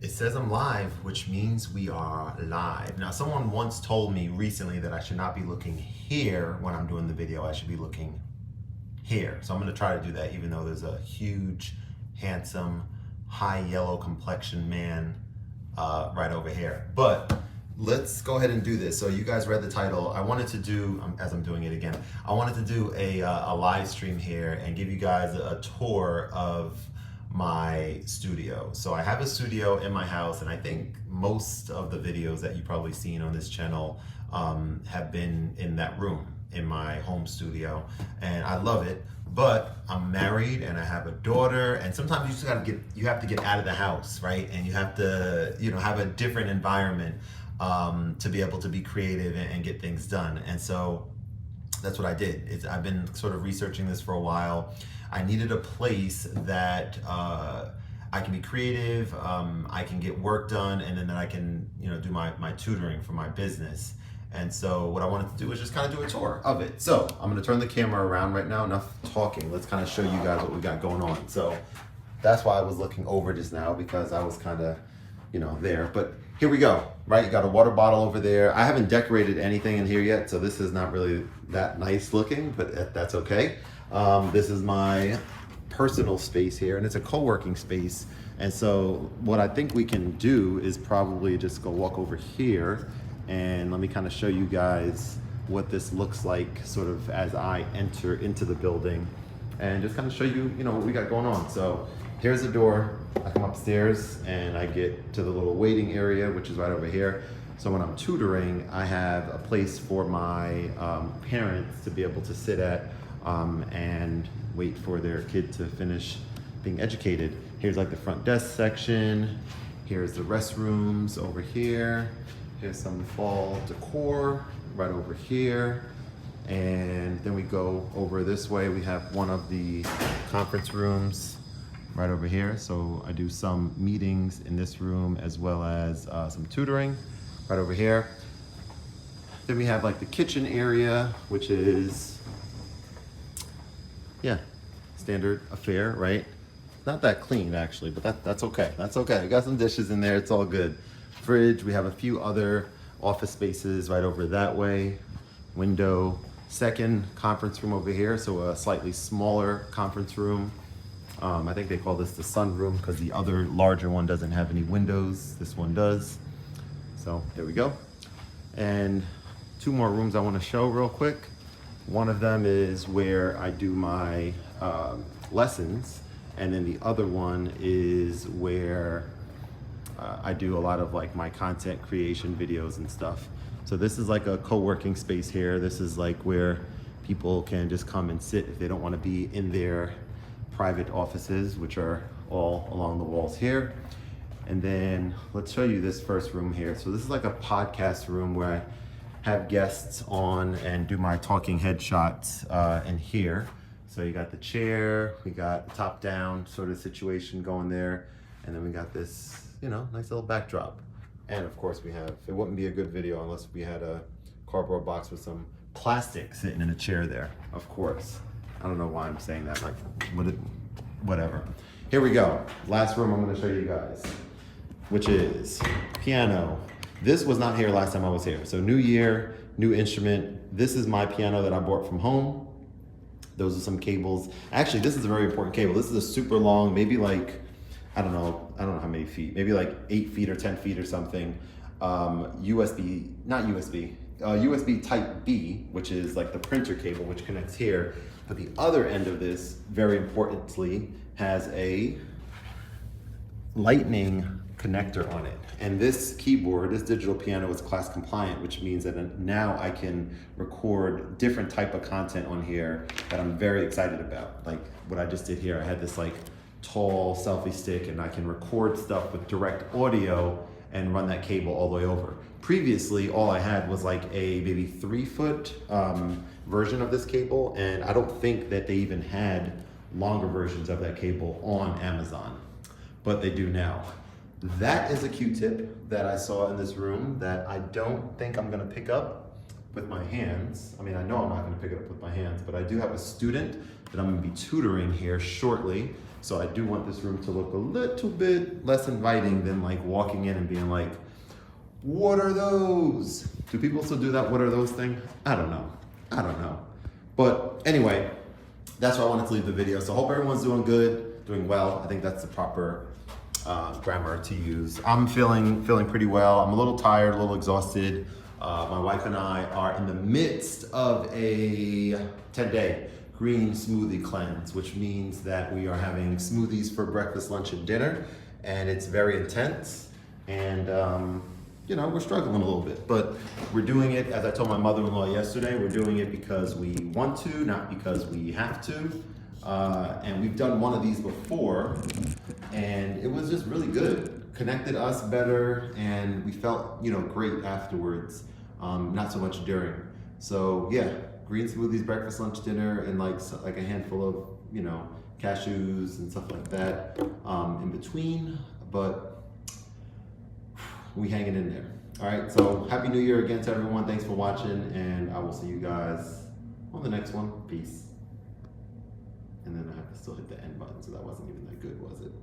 It says I'm live, which means we are live. Now, someone once told me recently that I should not be looking here when I'm doing the video. I should be looking here. So I'm gonna try to do that, even though there's a huge, handsome, high yellow complexion man right over here. But let's go ahead and do this. So you guys read the title. I wanted to do, as I'm doing it again, I wanted to do a live stream here and give you guys a tour of my studio. So I have a studio in my house, and I think most of the videos that you've probably seen on this channel have been in that room in my home studio, and I love it. But I'm married and I have a daughter, and sometimes you just have to get out of the house, right? And you have to, have a different environment to be able to be creative and get things done. And so that's what I did. I've been sort of researching this for a while. I needed a place that I can be creative, I can get work done, and then I can, do my tutoring for my business. And so what I wanted to do is just kind of do a tour of it. So I'm gonna turn the camera around right now. Enough talking. Let's kind of show you guys what we got going on. So that's why I was looking over just now, because I was kind of, there. But here we go, right? You got a water bottle over there. I haven't decorated anything in here yet, so this is not really that nice looking, but that's okay. This is my personal space here, and it's a co-working space. And so what I think we can do is probably just go walk over here, and let me kind of show you guys what this looks like sort of as I enter into the building, and just kind of show you, what we got going on. So here's the door. I come upstairs and I get to the little waiting area, which is right over here. So when I'm tutoring, I have a place for my parents to be able to sit at and wait for their kid to finish being educated. Here's like the front desk section. Here's the restrooms over here. Here's some fall decor right over here. And then we go over this way. We have one of the conference rooms right over here. So I do some meetings in this room, as well as some tutoring right over here. Then we have like the kitchen area, which is, standard affair, right? Not that clean actually, but that's okay. That's okay. We got some dishes in there, it's all good. Fridge, we have a few other office spaces right over that way. Window, second conference room over here, so a slightly smaller conference room. I think they call this the sun room because the other larger one doesn't have any windows. This one does. So there we go. And two more rooms I want to show real quick. One of them is where I do my lessons, and then the other one is where I do a lot of like my content creation videos and stuff. So this is like a co-working space here. This is like where people can just come and sit if they don't want to be in their private offices, which are all along the walls here. And then let's show you this first room here. So this is like a podcast room where I have guests on and do my talking head shots in here. So you got the chair, we got the top down sort of situation going there. And then we got this, nice little backdrop. And of course we have, it wouldn't be a good video unless we had a cardboard box with some plastic sitting in a chair there, of course. I don't know why I'm saying that, like, whatever. Here we go. Last room I'm gonna show you guys, which is piano. This was not here last time I was here. So new year, new instrument. This is my piano that I bought from home. Those are some cables. Actually, this is a very important cable. This is a super long, maybe like, I don't know how many feet, maybe like 8 feet or 10 feet or something. USB type B, which is like the printer cable, which connects here. But the other end of this, very importantly, has a lightning connector on it. And this keyboard, this digital piano, is class compliant, which means that now I can record different type of content on here that I'm very excited about. Like what I just did here, I had this like tall selfie stick, and I can record stuff with direct audio and run that cable all the way over. Previously, all I had was like a maybe 3-foot version of this cable, and I don't think that they even had longer versions of that cable on Amazon, but they do now. That is a Q-tip that I saw in this room that I don't think I'm gonna pick up with my hands. I mean, I know I'm not gonna pick it up with my hands, but I do have a student that I'm gonna be tutoring here shortly. So I do want this room to look a little bit less inviting than like walking in and being like, what are those? Do people still do that what are those thing? I don't know. But anyway, that's why I wanted to leave the video. So hope everyone's doing good, doing well. I think that's the proper grammar to use. I'm feeling pretty well. I'm a little tired, a little exhausted. My wife and I are in the midst of a 10-day green smoothie cleanse, which means that we are having smoothies for breakfast, lunch, and dinner, and it's very intense. And you know, we're struggling a little bit, but we're doing it, as I told my mother-in-law yesterday, we're doing it because we want to, not because we have to. And we've done one of these before, and it was just really good. Connected us better, and we felt, you know, great afterwards, not so much during. So yeah, green smoothies, breakfast, lunch, dinner, and like a handful of, you know, cashews and stuff like that in between, but we hanging in there. All right, so Happy New Year again to everyone. Thanks for watching, and I will see you guys on the next one. Peace. And then I have to still hit the end button, so that wasn't even that good, was it?